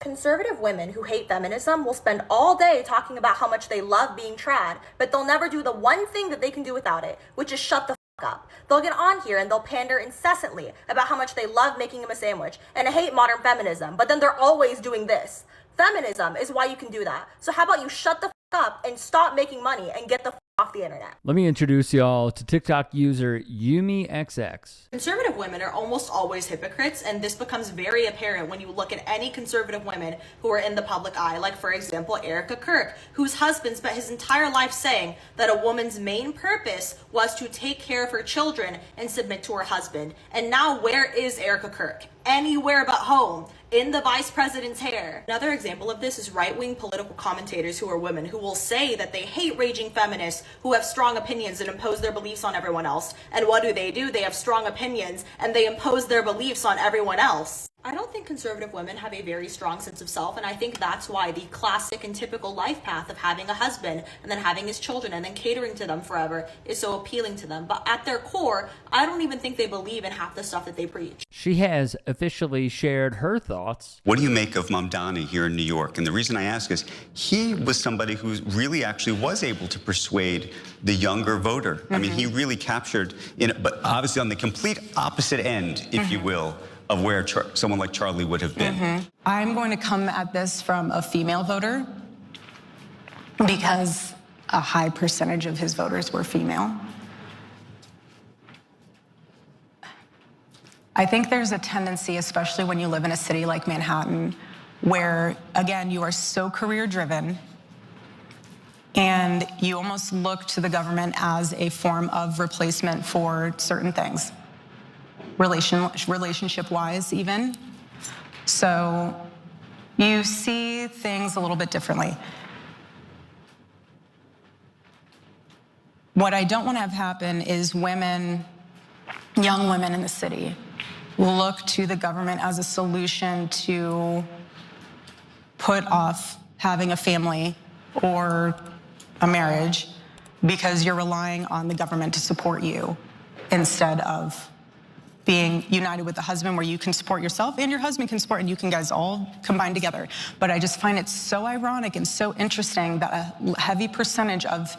Conservative women who hate feminism will spend all day talking about how much they love being trad, but they'll never do the one thing that they can do without it, which is shut the up. They'll get on here and they'll pander incessantly about how much they love making him a sandwich and hate modern feminism, but then they're always doing this. Feminism is why you can do that. So how about you shut the up and stop making money and get the off the internet? Let me introduce y'all to TikTok user YumiXX. Conservative women are almost always hypocrites, and this becomes very apparent when you look at any conservative women who are in the public eye, like for example Erica Kirk, whose husband spent his entire life saying that a woman's main purpose was to take care of her children and submit to her husband. And now where is Erica Kirk? Anywhere but home, in the vice president's hair. Another example of this is right-wing political commentators who are women who will say that they hate raging feminists who have strong opinions and impose their beliefs on everyone else. And what do? They have strong opinions and they impose their beliefs on everyone else. I don't think conservative women have a very strong sense of self, and I think that's why the classic and typical life path of having a husband and then having his children and then catering to them forever is so appealing to them. But at their core, I don't even think they believe in half the stuff that they preach. She has officially shared her thoughts. What do you make of Mamdani here in New York? And the reason I ask is he was somebody who really actually was able to persuade the younger voter. I mean, he really captured, but obviously on the complete opposite end, if you will, of where someone like Charlie would have been. I'm going to come at this from a female voter because a high percentage of his voters were female. I think there's a tendency, especially when you live in a city like Manhattan, where, again, you are so career-driven and you almost look to the government as a form of replacement for certain things. Relationship-wise even. So you see things a little bit differently. What I don't want to have happen is women, young women in the city, look to the government as a solution to put off having a family or a marriage because you're relying on the government to support you instead of being united with the husband where you can support yourself and your husband can support and you can guys all combine together. But I just find it so ironic and so interesting that a heavy percentage of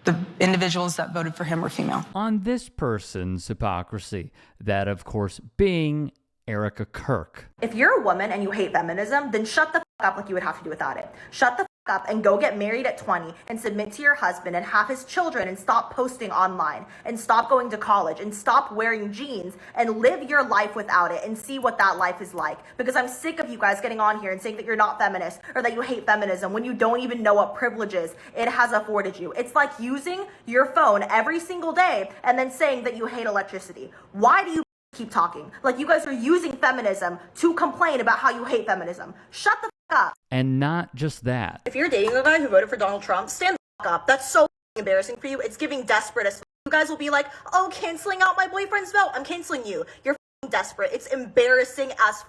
the individuals that voted for him were female. On this person's hypocrisy, that of course being Erica Kirk. If you're a woman and you hate feminism, then shut the up like you would have to do without it. Shut the up and go get married at 20 and submit to your husband and have his children and stop posting online and stop going to college and stop wearing jeans and live your life without it and see what that life is like. Because I'm sick of you guys getting on here and saying that you're not feminist or that you hate feminism when you don't even know what privileges it has afforded you. It's like using your phone every single day and then saying that you hate electricity. Why do you keep talking? Like you guys are using feminism to complain about how you hate feminism. Shut the up. And not just that. If you're dating a guy who voted for Donald Trump, stand the up. That's so embarrassing for you. It's giving desperate as you guys will be like, oh, canceling out my boyfriend's vote. I'm canceling you. You're desperate. It's embarrassing as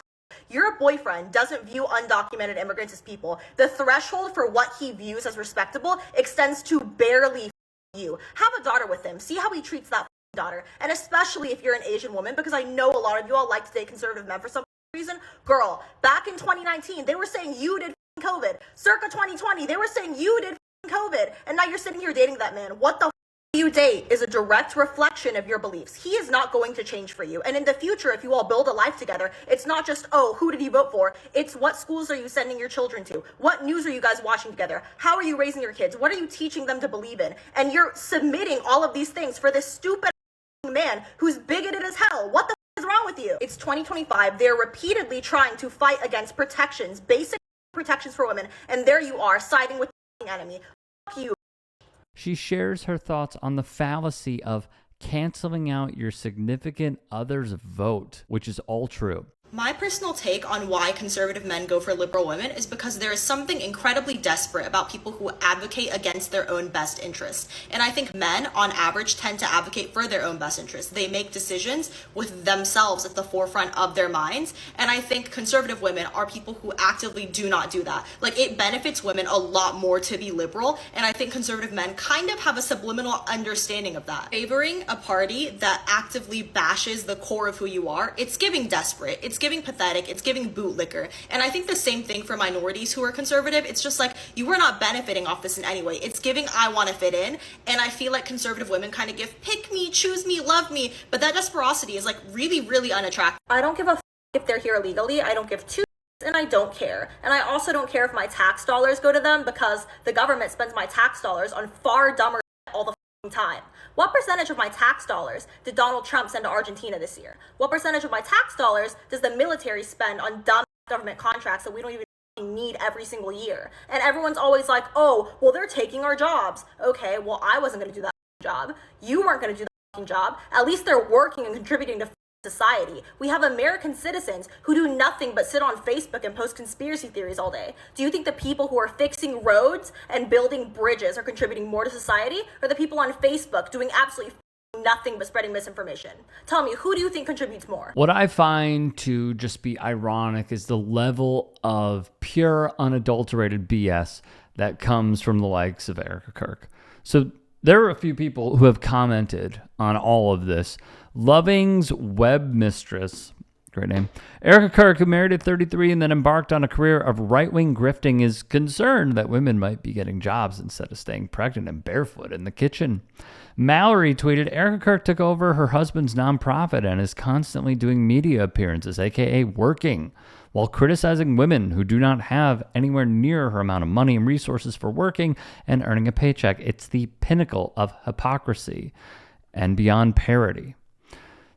your boyfriend doesn't view undocumented immigrants as people. The threshold for what he views as respectable extends to barely you. Have a daughter with him. See how he treats that daughter. And especially if you're an Asian woman, because I know a lot of you all like to date conservative men for some reason. Girl, back in 2019, they were saying you did COVID. Circa 2020, they were saying you did COVID. And now you're sitting here dating that man. What the you date is a direct reflection of your beliefs. He is not going to change for you. And in the future, if you all build a life together, it's not just, oh, who did you vote for? It's what schools are you sending your children to? What news are you guys watching together? How are you raising your kids? What are you teaching them to believe in? And you're submitting all of these things for this stupid man who's bigoted as hell. What the is wrong with you? It's 2025. They're repeatedly trying to fight against protections, basic protections for women, and there you are siding with the enemy. Fuck you. She shares her thoughts on the fallacy of canceling out your significant other's vote, which is all true. My personal take on why conservative men go for liberal women is because there is something incredibly desperate about people who advocate against their own best interests. And I think men, on average, tend to advocate for their own best interests. They make decisions with themselves at the forefront of their minds. And I think conservative women are people who actively do not do that. Like, it benefits women a lot more to be liberal. And I think conservative men kind of have a subliminal understanding of that. Favoring a party that actively bashes the core of who you are, it's giving desperate. It's giving pathetic. It's giving bootlicker. And I think the same thing for minorities who are conservative. It's just like, you are not benefiting off this in any way. It's giving, I want to fit in. And I feel like conservative women kind of give pick me, choose me, love me. But that desperosity is like really, really unattractive. I don't give a if they're here illegally. I don't give two and I don't care. And I also don't care if my tax dollars go to them, because the government spends my tax dollars on far dumber all the time. What percentage of my tax dollars did Donald Trump send to Argentina this year? What percentage of my tax dollars does the military spend on dumb government contracts that we don't even need every single year? And everyone's always like, oh, well, they're taking our jobs. Okay, well, I wasn't going to do that job. You weren't going to do that job. At least they're working and contributing to society. We have American citizens who do nothing but sit on Facebook and post conspiracy theories all day. Do you think the people who are fixing roads and building bridges are contributing more to society, or the people on Facebook doing absolutely nothing but spreading misinformation? Tell me, who do you think contributes more? What I find to just be ironic is the level of pure, unadulterated BS that comes from the likes of Erica Kirk. So there are a few people who have commented on all of this. Loving's web mistress, great name, Erica Kirk, who married at 33 and then embarked on a career of right-wing grifting, is concerned that women might be getting jobs instead of staying pregnant and barefoot in the kitchen. Mallory tweeted, Erica Kirk took over her husband's nonprofit and is constantly doing media appearances, aka working, while criticizing women who do not have anywhere near her amount of money and resources for working and earning a paycheck. It's the pinnacle of hypocrisy and beyond parody.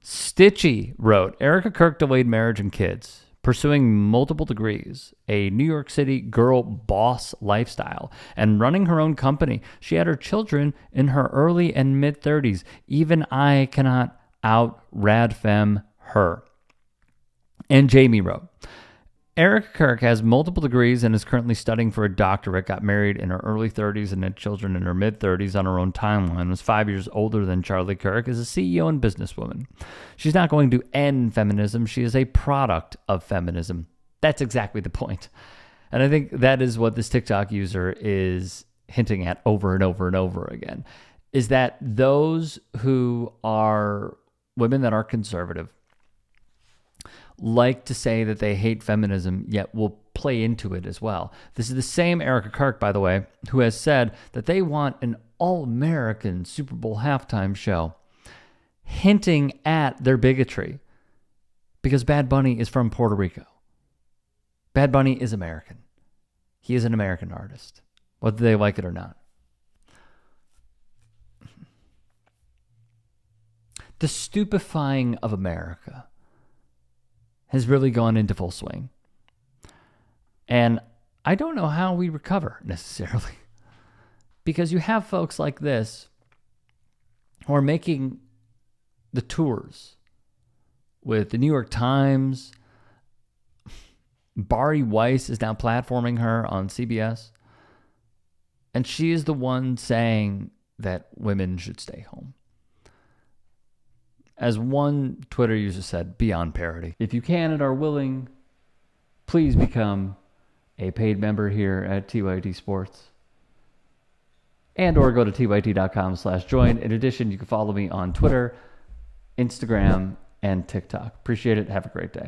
Stitchy wrote, Erica Kirk delayed marriage and kids, pursuing multiple degrees, a New York City girl boss lifestyle, and running her own company. She had her children in her early and mid-30s. Even I cannot out-rad-fem her. And Jamie wrote, Erica Kirk has multiple degrees and is currently studying for a doctorate, got married in her early 30s and had children in her mid-30s on her own timeline, was 5 years older than Charlie Kirk, is a CEO and businesswoman. She's not going to end feminism. She is a product of feminism. That's exactly the point. And I think that is what this TikTok user is hinting at over and over and over again, is that those who are women that are conservative like to say that they hate feminism, yet will play into it as well. This is the same Erica Kirk, by the way, who has said that they want an all-American Super Bowl halftime show, hinting at their bigotry, because Bad Bunny is from Puerto Rico. Bad Bunny is American. He is an American artist, whether they like it or not. The stupefying of America has really gone into full swing. And I don't know how we recover necessarily, because you have folks like this who are making the tours with the New York Times. Bari Weiss is now platforming her on CBS. And she is the one saying that women should stay home. As one Twitter user said, beyond parody. If you can and are willing, please become a paid member here at TYT Sports. And or go to tyt.com/join. In addition, you can follow me on Twitter, Instagram, and TikTok. Appreciate it. Have a great day.